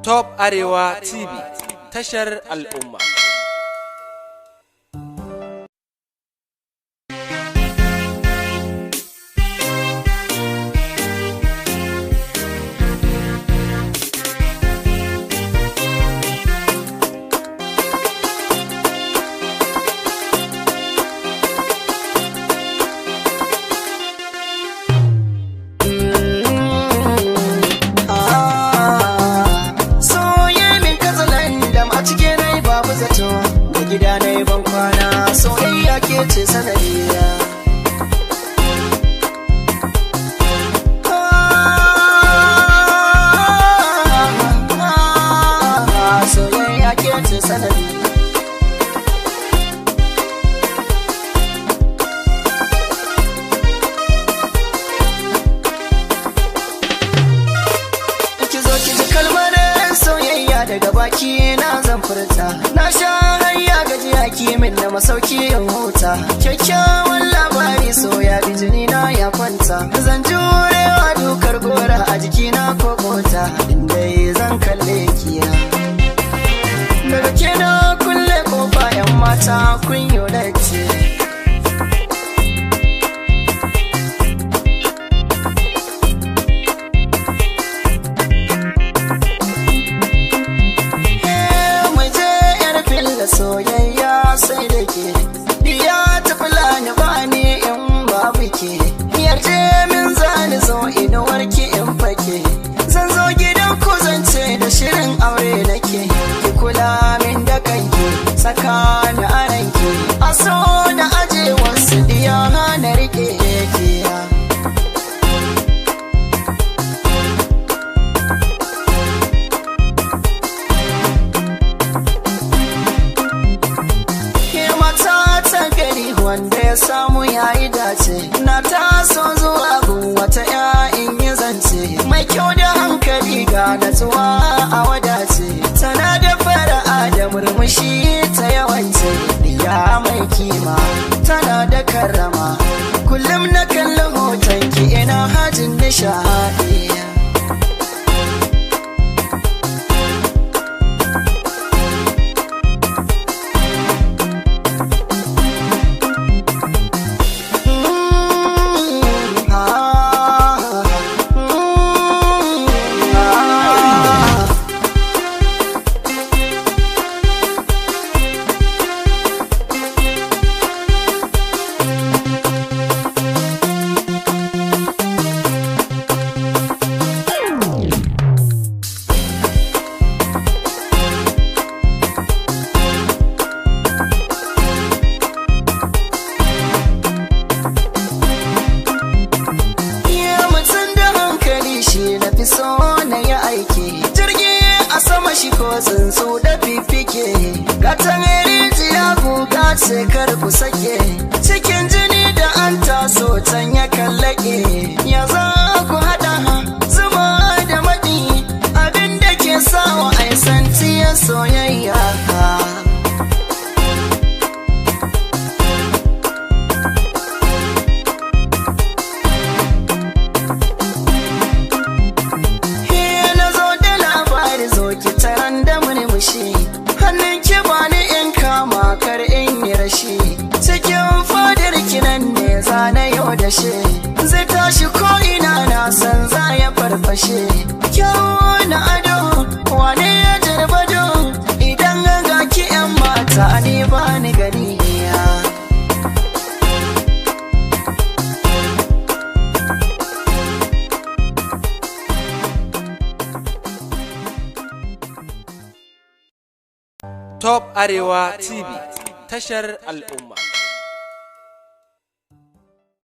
Top Arewa TV, tashar al'umma. Gida na ban kwana soyayya ke ce sanadiya soyayya ke ce sanadiya ki zo ki ji kalmar soyayya daga baki na zan furta na sha min na masauki in huta kyakkyawan labari so ya bi jini na ya kwanta zan jurewa dukar gora a jikina ko kota inda zan kalle kiya daga kena kulle kofa yan mata kun yi latti soyayya sai da ke diya ta fulani ba ni in babu ke yarje min zani zo inuwar ki in fake zan zo gidan ku zance da shirin aure nake ki kula min da kanki saka ni a ranki a so na aje wasu diya na rike kiya wanda ya samu yayi dace na taso zuwa gun wata in yi zance mai kyau da hankali ga natsuwa a wadace tana da fara'a da murmushi ta yawance ya mai kima tana da karrama kullum na kalli hotonki ina hajin nishadi so na yi aiki jirgi a sama shi ko tsuntsu da fifike gatan rijiya guga ce kar ku sake cikin jini da an taso can ya kallake ya za ku hada zuma da maɗi abinda ke sawa aisantiya soyayya hannun ki bani in kama kar in yi rashi cikin fadar kinan ne zana yau da shi zai tashi ko ina na san za ya farfashe kyau na ado wane ya jarbado idan ga ki yan mata ne bani gani Top Arewa TV, tashar al'umma.